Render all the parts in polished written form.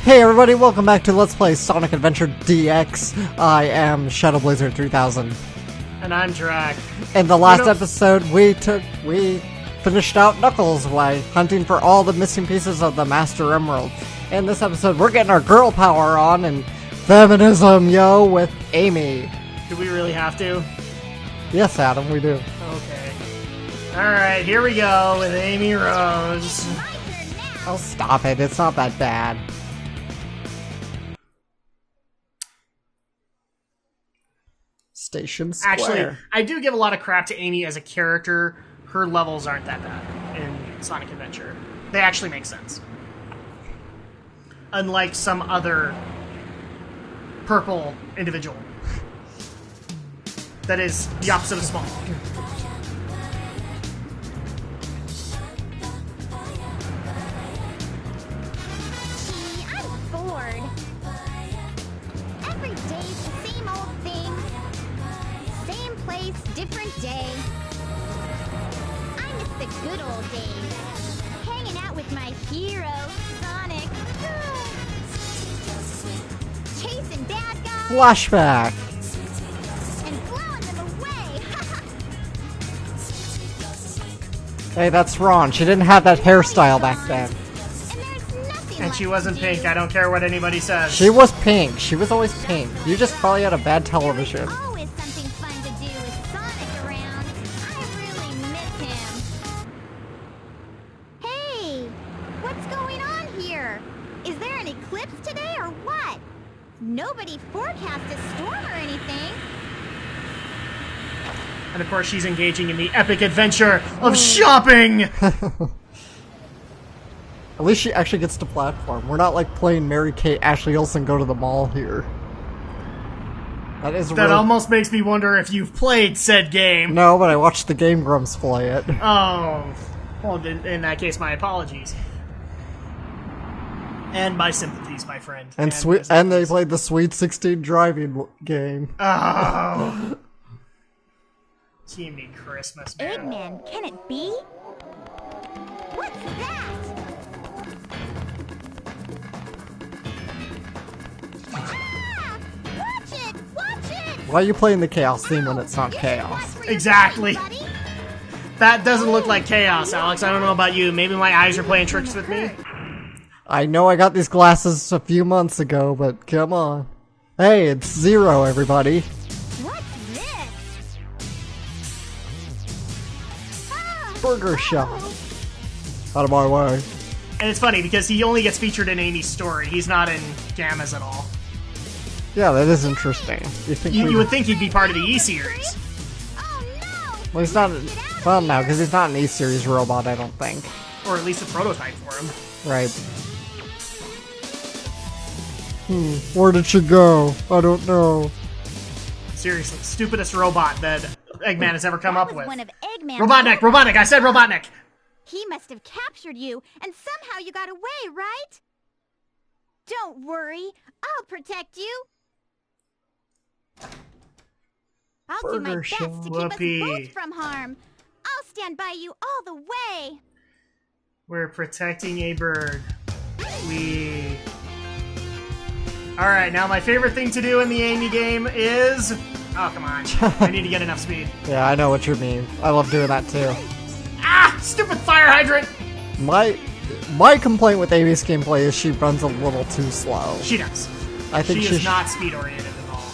Hey everybody, welcome back to Let's Play Sonic Adventure DX. I am Shadow Blazer 3000. And I'm Drak. In the last episode, we finished out Knuckles by hunting for all the missing pieces of the Master Emerald. In this episode, we're getting our girl power on and feminism, yo, with Amy. Do we really have to? Yes, Adam, we do. Okay. Alright, here we go with Amy Rose. Oh, stop it. It's not that bad. Station Square. Actually, I do give a lot of crap to Amy as a character. Her levels aren't that bad in Sonic Adventure. They actually make sense. Unlike some other purple individual. That is the opposite of small. I'm bored. Every day's the same old thing. Same place, different day. I miss the good old days. Hanging out with my hero, Sonic. Chasing bad guys. Flashback. And blowing them away. Hey, that's Ron. She didn't have that hairstyle back then. And there's nothing And she left wasn't to pink. do. I don't care what anybody says. She was pink. She was always pink. You just probably had a bad television. There's always something fun to do with Sonic around. I really miss him. Hey, what's going on here? Is there an eclipse today or what? Nobody forecast a storm or anything. And of course, she's engaging in the epic adventure of shopping! At least she actually gets to platform. We're not like playing Mary-Kate, Ashley Olsen go to the mall here. That is That almost makes me wonder if you've played said game. No, but I watched the Game Grumps play it. Oh, well, in that case, my apologies. And my sympathies, my friend. And they played the Sweet 16 driving game. Oh. Teamy Christmas, man. Eggman, can it be? What's that? Ah! Watch it! Watch it! Why are you playing the Chaos theme when it's not Chaos? Exactly. That doesn't look like chaos, Alex. I don't know about you. Maybe my eyes are playing tricks with me. I know I got these glasses a few months ago, but come on. Hey, it's Zero, everybody. What's this? Ah! Burger shop. Out of my way. And it's funny because he only gets featured in Amy's story. He's not in Gamma's at all. Yeah, that is interesting. You would think he'd be part of the E-Series. Oh no! Well, he's not. Well, no, because he's not an E-Series robot, I don't think. Or at least a prototype for him. Right. Where did she go? I don't know. Seriously, stupidest robot that Eggman has ever come That up was with. one of Eggman's Robotnik! Robotnik! I said Robotnik! He must have captured you, and somehow you got away, right? Don't worry, I'll protect you. I'll do my Burger best show. to keep Whoopee. us both from harm. I'll stand by you all the way. We're protecting a bird. Alright, now my favorite thing to do in the Amy game is... Oh, come on. I need to get enough speed. Yeah, I know what you mean. I love doing that too. Ah! Stupid fire hydrant! My complaint with Amy's gameplay is she runs a little too slow. She does. I think She is not speed-oriented at all.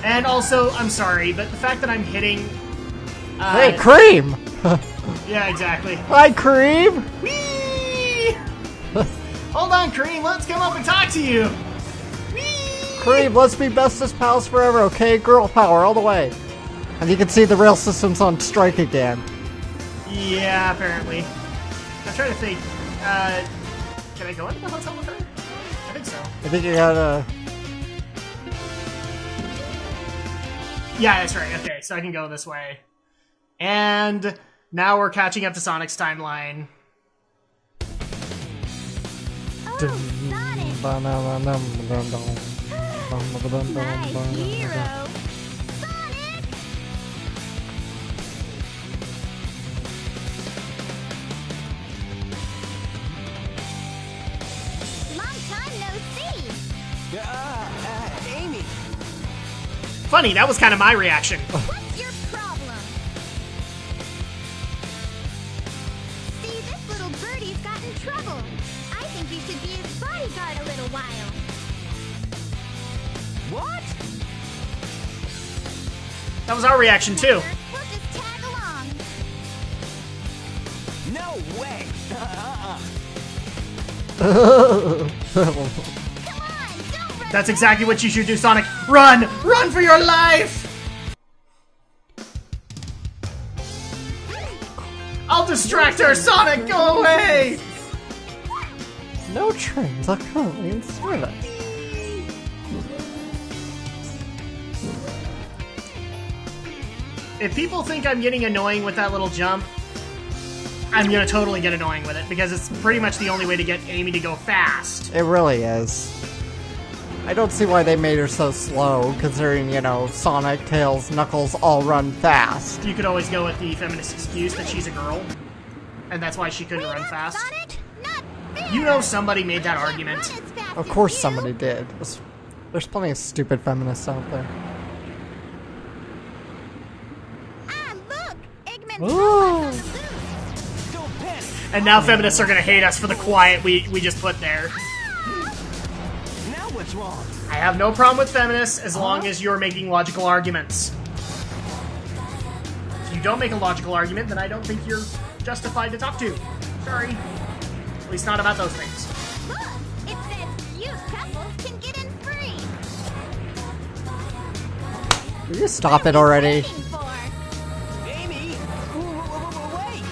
And also, I'm sorry, but the fact that I'm hitting... Hey, Cream! Yeah, exactly. Hi, Cream! Whee! Hold on, Cream. Let's come up and talk to you. Whee! Cream, let's be bestest pals forever, okay? Girl power all the way. And you can see the rail system's on strike again. Yeah, apparently. I'm trying to think. Can I go into the hotel with her? I think so. I think you gotta... Yeah, that's right. Okay, so I can go this way. And now we're catching up to Sonic's timeline. Oh, Sonic, my hero. Sonic! Amy. Funny, that was kind of my reaction. What's your problem? See, this little birdie's got in trouble. I think you should be his bodyguard a little while. What? That was our reaction, too. We'll just tag along. No way. Come on, don't run. That's exactly what you should do, Sonic. Run! Run for your life! I'll distract her, Sonic! Go away! No trains are currently in service. If people think I'm getting annoying with that little jump, I'm gonna totally get annoying with it, because it's pretty much the only way to get Amy to go fast. It really is. I don't see why they made her so slow, considering, you know, Sonic, Tails, Knuckles all run fast. You could always go with the feminist excuse that she's a girl, and that's why she couldn't Wait run up, fast. Sonic. Not fair. You know somebody made that argument. Run as fast Of as course you. somebody did. There's plenty of stupid feminists out there. Ah, look! Eggman's Ooh. robot's on the loose. Don't piss. And now feminists are gonna hate us for the quiet we just put there. Now what's wrong? I have no problem with feminists as long as you're making logical arguments. If you don't make a logical argument, then I don't think you're justified to talk to. Sorry. At least not about those things. Look! It says used couples can get in free. Will you stop it already? Waiting for? Amy. Wait.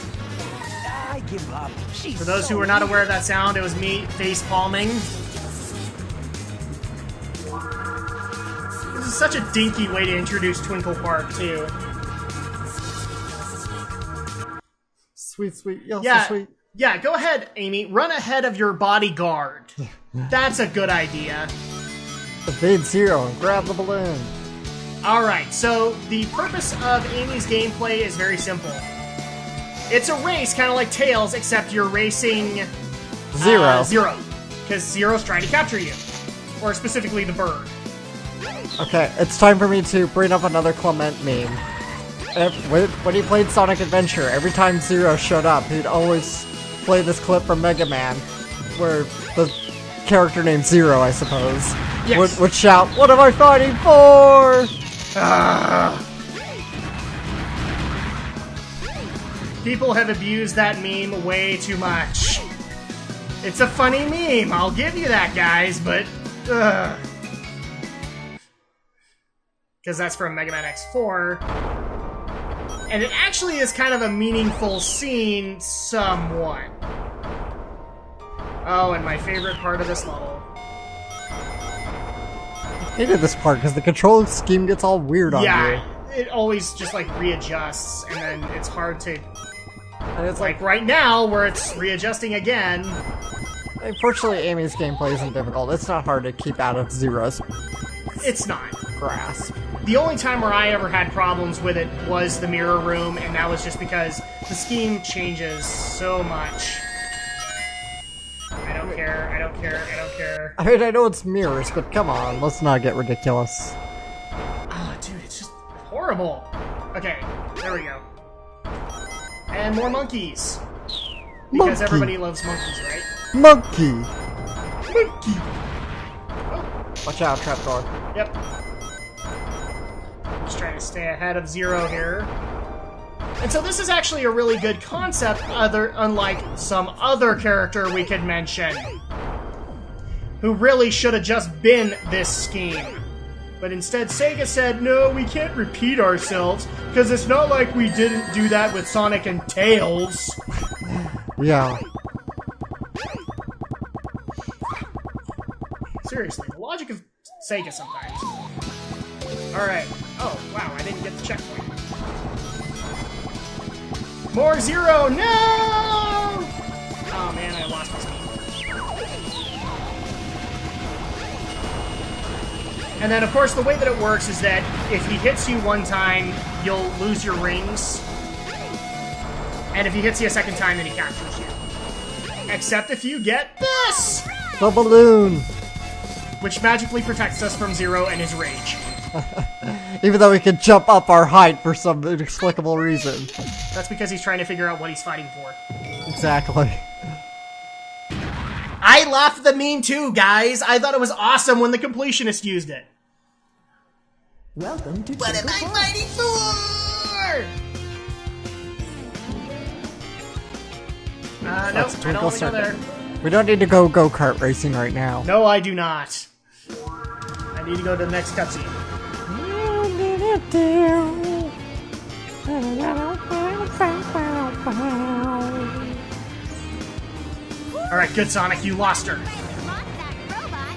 I give up. She's For those so who were not weird. aware of that sound, it was me face palming. This is such a dinky way to introduce Twinkle Park, too. Sweet, sweet, yeah, Yeah, so sweet. yeah, go ahead, Amy. Run ahead of your bodyguard. That's a good idea. Evade Zero and grab the balloon. Alright, so the purpose of Amy's gameplay is very simple. It's a race, kind of like Tails, except you're racing Zero. Zero. Because Zero's trying to capture you. Or specifically the bird. Okay, it's time for me to bring up another Clement meme. When he played Sonic Adventure, every time Zero showed up, he'd always play this clip from Mega Man, where the character named Zero, I suppose, Yes. would shout, "What am I fighting for?" People have abused that meme way too much. It's a funny meme, I'll give you that, guys, but... Because that's from Mega Man X4. And it actually is kind of a meaningful scene, somewhat. Oh, and my favorite part of this level. I hated this part because the control scheme gets all weird on you. Yeah, it always just, like, readjusts, and then it's hard to... And it's Like, right now, where it's readjusting again... Unfortunately, Amy's gameplay isn't difficult. It's not hard to keep out of Zero's It's not. grasp. The only time where I ever had problems with it was the mirror room, and that was just because the scheme changes so much. I don't care, I don't care, I don't care. I mean, I know it's mirrors, but come on, let's not get ridiculous. Oh, dude, it's just horrible. Okay, there we go. And more monkeys. Because Monkey. everybody loves monkeys, right? Monkey! Monkey! Watch out, trapdoor. Yep. Just trying to stay ahead of Zero here. And so this is actually a really good concept, unlike some other character we could mention, who really should have just been this scheme. But instead, Sega said, no, we can't repeat ourselves, because it's not like we didn't do that with Sonic and Tails. Yeah. Seriously, the logic of Sega sometimes. Alright. Oh, wow, I didn't get the checkpoint. More Zero! No! Oh man, I lost my speed. And then, of course, the way that it works is that if he hits you one time, you'll lose your rings. And if he hits you a second time, then he captures you. Except if you get this! The balloon! which magically protects us from Zero and his rage. Even though he can jump up our height for some inexplicable reason. That's because he's trying to figure out what he's fighting for. Exactly. I laughed at the meme too, guys. I thought it was awesome when the completionist used it. Welcome to What am I fighting for? Nope, I don't want to go there. We don't need to go go-kart racing right now. No, I do not. I need to go to the next cutscene. Alright, good Sonic, you lost her. Lost that robot.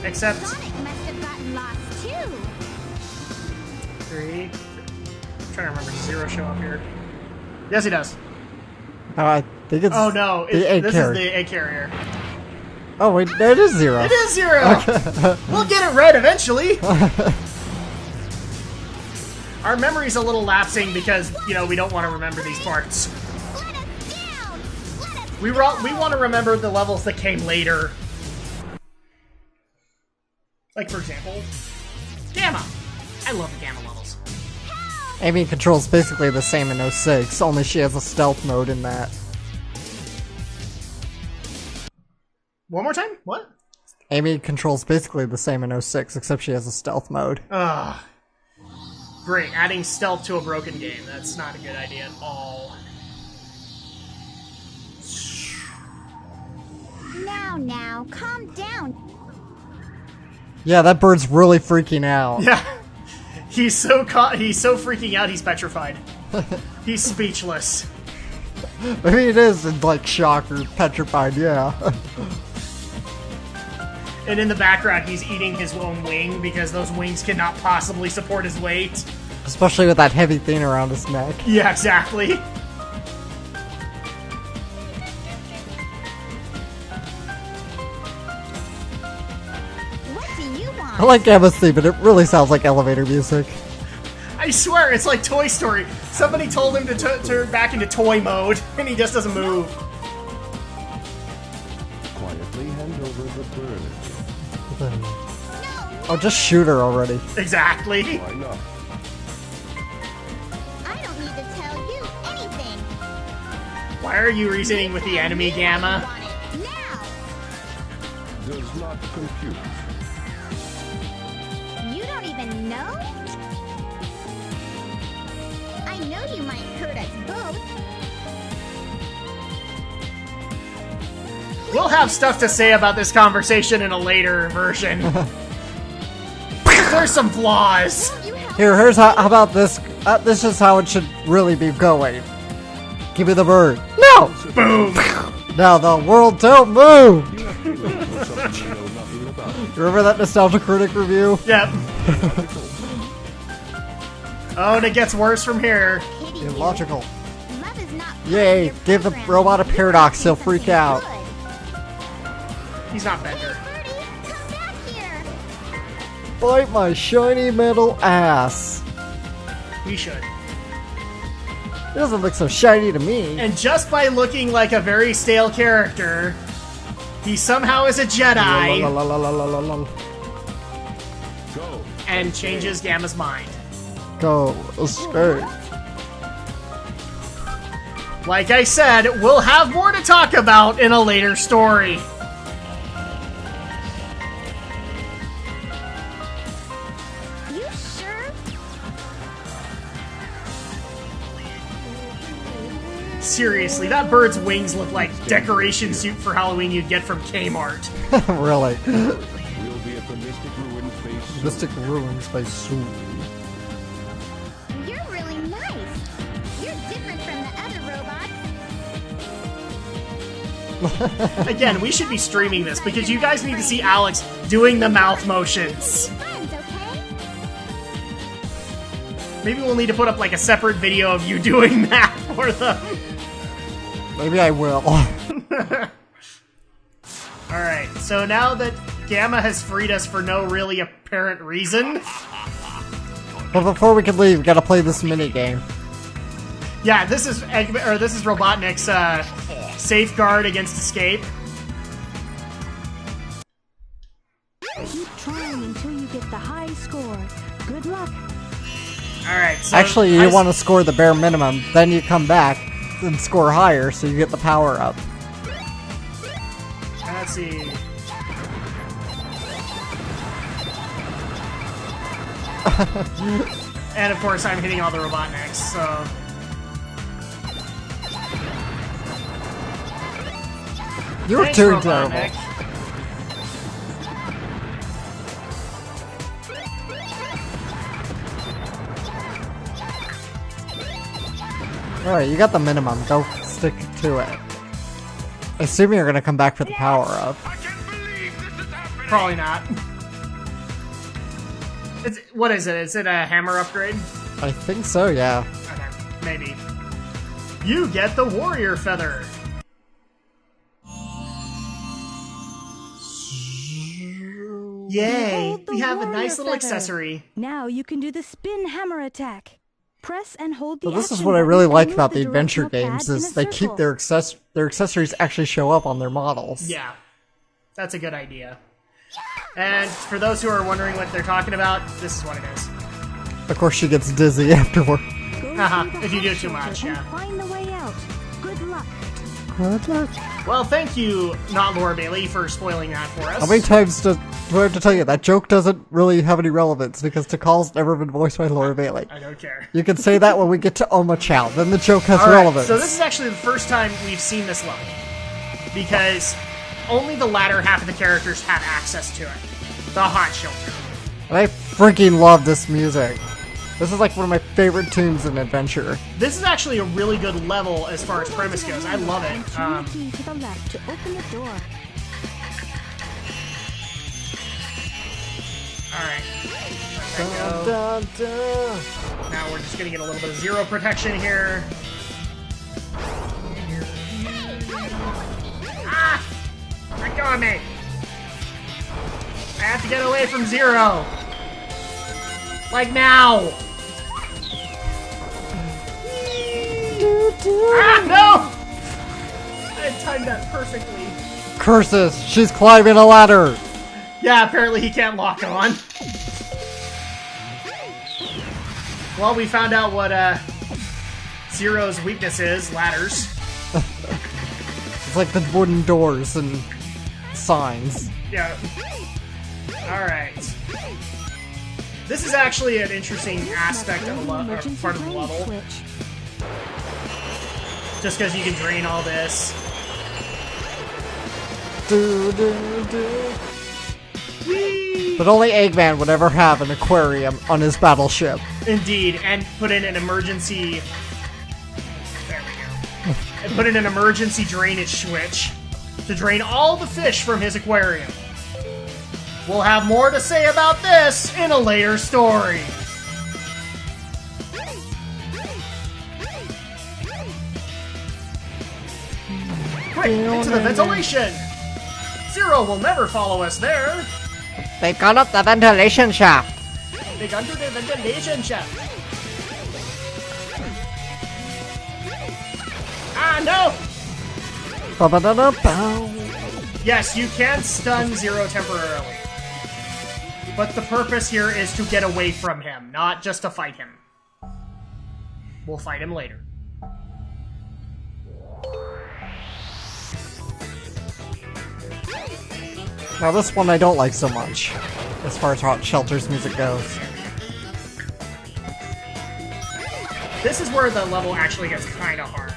Except... Sonic must have gotten lost too. 3. I'm trying to remember, does Zero show up here? Yes, he does. I think it's Oh no, the egg this carrier. is the egg carrier. Oh wait, it is Zero. It is Zero! We'll get it right eventually! Our memory's a little lapsing because, you know, we don't want to remember these parts. Let us down. Let us We want to remember the levels that came later. Like, for example, Gamma. I love the Gamma levels. Amy controls basically the same in 06, only she has a stealth mode in that. One more time? What? Amy controls basically the same in 06, except she has a stealth mode. Ugh. Great, adding stealth to a broken game. That's not a good idea at all. Now, calm down. Yeah, that bird's really freaking out. Yeah. He's so freaking out, he's petrified. He's speechless. Maybe it is in, like, shock or petrified, yeah. And in the background, he's eating his own wing because those wings cannot possibly support his weight. Especially with that heavy thing around his neck. Yeah, exactly. What do you want? I like Gamma's theme, but it really sounds like elevator music. I swear, it's like Toy Story. Somebody told him to turn back into toy mode, and he just doesn't move. Quietly hand over the bird. Oh, just shoot her already. Exactly. Why not? I don't need to tell you anything. Why are you reasoning with the enemy, Gamma? Want it now. Does not compute. You don't even know? I know you might hurt us both. We'll have stuff to say about this conversation in a later version. There's some flaws. You help Here's how about this? This is how it should really be going. Give me the bird. No! Boom. Now the world don't move! You have to look for something you know nothing about. You remember that Nostalgia Critic review? Yep. Oh, and it gets worse from here. pity you. Illogical. Love is not part Yay, of your give the program. robot a You're paradox, asking he'll freak something out. good. He's not Bender. Birdie, come back here. Bite my shiny metal ass. He should. It doesn't look so shiny to me. And just by looking like a very stale character, he somehow is a Jedi Go. and changes Gamma's mind. Go escape. Like I said, we'll have more to talk about in a later story. You sure? Seriously, that bird's wings look like decoration suit for Halloween you'd get from Kmart. Really. We'll be at the Mystic Ruins base soon. Mystic Ruins by Soon. You're really nice. You're different from the other robots. Again, we should be streaming this because you guys need to see Alex doing the mouth motions. Friends, okay? Maybe we'll need to put up like a separate video of you doing that for them. Maybe I will. Alright, so now that Gamma has freed us for no really apparent reason. But before we can leave, we gotta play this mini game. Yeah, this is Robotnik's safeguard against escape. door. Good luck. Alright, so... Actually, you want to score the bare minimum, then you come back and score higher so you get the power up. Let's see. And of course, I'm hitting all the Robotniks, so... You're Thanks, doing Robotnik. terrible. Alright, you got the minimum. Go stick to it. Assuming you're gonna come back for the power up. Probably not. What is it? Is it a hammer upgrade? I think so, yeah. Okay, maybe. You get the warrior feather. Yay! Behold the We have a warrior nice little feather. accessory. Now you can do the spin hammer attack. Press and hold the Well, this is action what I button really and like move about the adventure directional games pad in is a they keep circle. their accessories actually show up on their models. Yeah, that's a good idea. And for those who are wondering what they're talking about, this is what it is. Of course, she gets dizzy afterward. Go Haha, through the if you do hot too much, shelter and yeah. Find the way out. Good luck. Good luck. Well, thank you, not Laura Bailey, for spoiling that for us. How many times do I have to tell you that joke doesn't really have any relevance because Takal's never been voiced by Laura Bailey. I don't care. You can say that when we get to Oma Chow, then the joke has Alright, relevance. so this is actually the first time we've seen this level. Because only the latter half of the characters have access to it. The hot shelter. And I freaking love this music. This is like one of my favorite tunes in Adventure. This is actually a really good level as far as premise goes. I love And it. turn the key to the left to open the door. Alright. Let that go. Now we're just gonna get a little bit of zero protection here. Ah! Let go of me! I have to get away from Zero! Like now! Ah, no! I timed that perfectly. Curses! She's climbing a ladder! Yeah, apparently he can't lock on. Well, we found out what Zero's weakness is, ladders. It's like the wooden doors and signs. Yeah. Alright. This is actually an interesting aspect of the part of the level. Switch. Just because you can drain all this. Do, do, do. But only Eggman would ever have an aquarium on his battleship. Indeed, and put in an emergency... There we go. And put in an emergency drainage switch to drain all the fish from his aquarium. We'll have more to say about this in a later story. Quick, into the ventilation! Zero will never follow us there. They've gone up the ventilation shaft. They gone to the ventilation shaft. Ah, no! Ba-ba-da-da-bow. Yes, you can stun Zero temporarily. But the purpose here is to get away from him, not just to fight him. We'll fight him later. Now this one I don't like so much, as far as Hot Shelter's music goes. This is where the level actually gets kind of hard.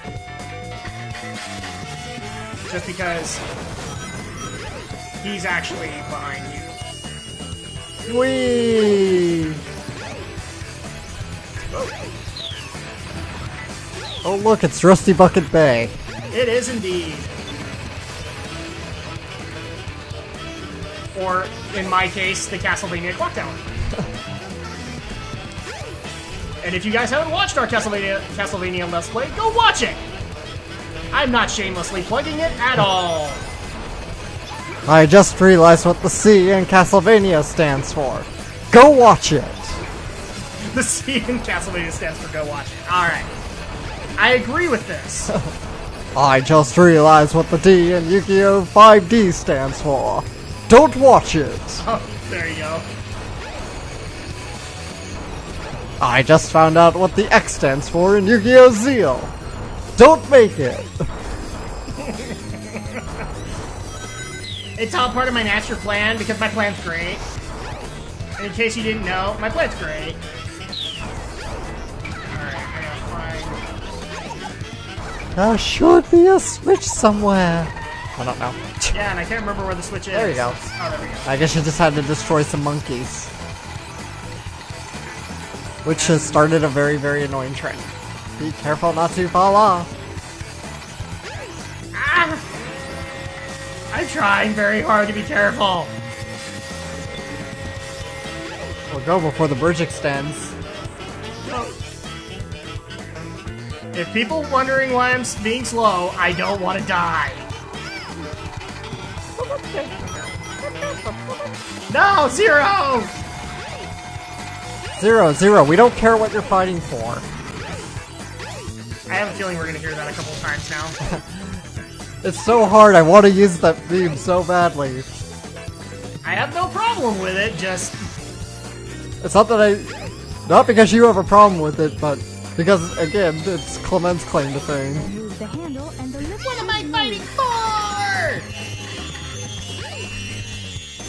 Just because he's actually behind you. Whee! Oh look, it's Rusty Bucket Bay. It is indeed. Or, in my case, the Castlevania Clock Tower. And if you guys haven't watched our Castlevania Let's Play, go watch it! I'm not shamelessly plugging it at all. I just realized what the C in Castlevania stands for. Go watch it! The C in Castlevania stands for go watch it. Alright. I agree with this. I just realized what the D in Yu-Gi-Oh! 5D stands for. Don't watch it! Oh, there you go. I just found out what the X stands for in Yu-Gi-Oh! Zeal. Don't make it. It's all part of my master plan because my plan's great. And in case you didn't know, my plan's great. Alright, I gotta find... There should be a switch somewhere. I don't know. Yeah, and I can't remember where the switch is. There you go. Oh, there we go. I guess you just had to destroy some monkeys. Which has started a very, very annoying trend. Be careful not to fall off. Ah! I'm trying very hard to be careful. We'll go before the bridge extends. If people wondering why I'm being slow, I don't want to die. No, Zero! 0-0, we don't care what you're fighting for. I have a feeling we're gonna hear that a couple times now. It's so hard, I want to use that theme so badly. I have no problem with it, just... It's not that not because you have a problem with it, but because, again, it's Clement's claim to fame. Use the handle and the lift. What am I fighting for?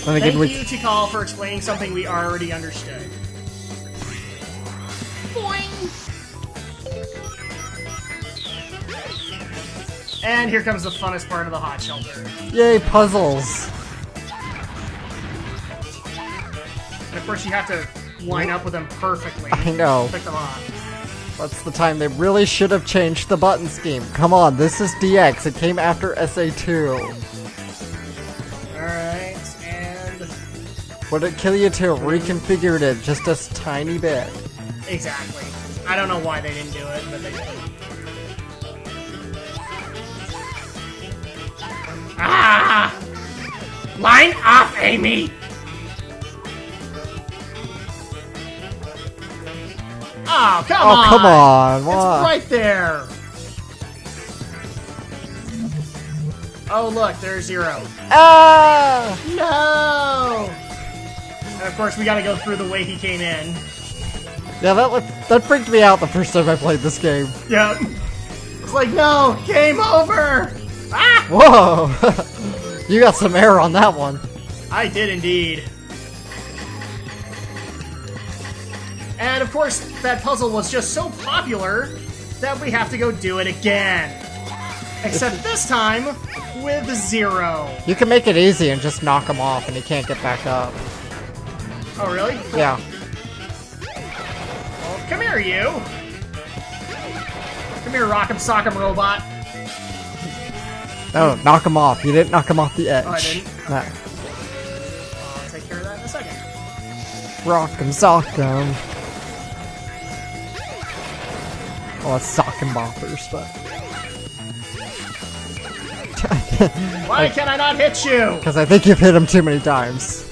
And again, Thank you, Tikal, for explaining something we already understood. Boing! And here comes the funnest part of the hot shelter. Yay, puzzles. And of course you have to line up with them perfectly. I know. Pick them off. That's the time they really should have changed the button scheme. Come on, this is DX. It came after SA2. Alright, and... Would it kill you to reconfigured it just a tiny bit? Exactly. I don't know why they didn't do it, but they did. Ah! Line up, Amy! Oh, come on! Oh, come on! It's Why? right there! Oh, look, there's Zero. Ah! No! And of course, we gotta go through the way he came in. Yeah, that freaked me out the first time I played this game. Yep. It's like, no! Game over! Ah! Whoa! You got some air on that one. I did indeed. And of course, that puzzle was just so popular that we have to go do it again. Except this time with Zero. You can make it easy and just knock him off and he can't get back up. Oh, really? Yeah. Well, come here, you. Come here, Rock'em Sock'em Robot. No, knock him off. You didn't knock him off the edge. Oh, I didn't? No. I'll take care of that in a second. Rock'em sock'em. Well, it's sock and boppers, but... Why can I not hit you? Because I think you've hit him too many times.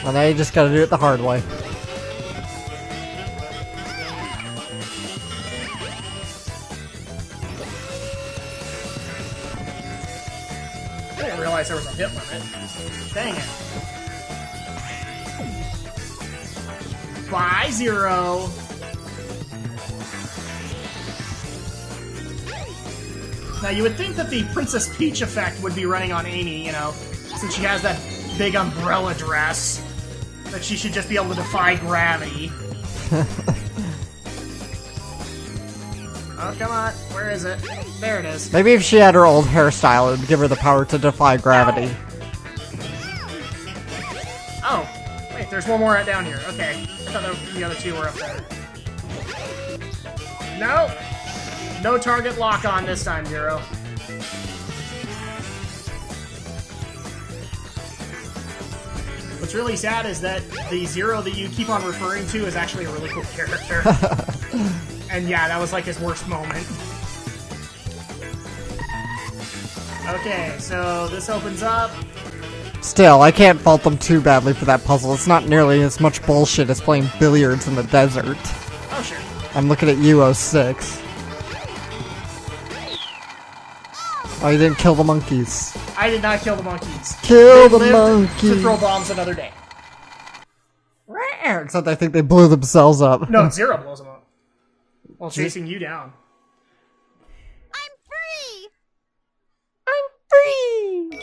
Well, now you just gotta do it the hard way. I didn't realize there was a hit limit. Dang it. Bye, Zero. Now, you would think that the Princess Peach effect would be running on Amy, you know, since she has that big umbrella dress, that she should just be able to defy gravity. Oh, come on. Where is it? There it is. Maybe if she had her old hairstyle, it would give her the power to defy gravity. Oh, wait, there's one more down here. Okay. I thought the other two were up there. No! No target lock on this time, Zero. What's really sad is that the Zero that you keep on referring to is actually a really cool character. And yeah, that was like his worst moment. Okay, so this opens up. Still, I can't fault them too badly for that puzzle. It's not nearly as much bullshit as playing billiards in the desert. Oh, sure. I'm looking at you, 06. Oh, you didn't kill the monkeys. I did not kill the monkeys. Kill They the lived monkeys. to throw bombs another day. Except I think they blew themselves up. No, Zero blows them up while chasing you down. I'm free!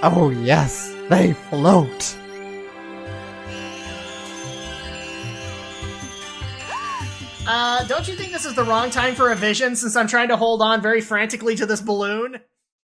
Oh yes, they float. Don't you think this is the wrong time for a vision since I'm trying to hold on very frantically to this balloon?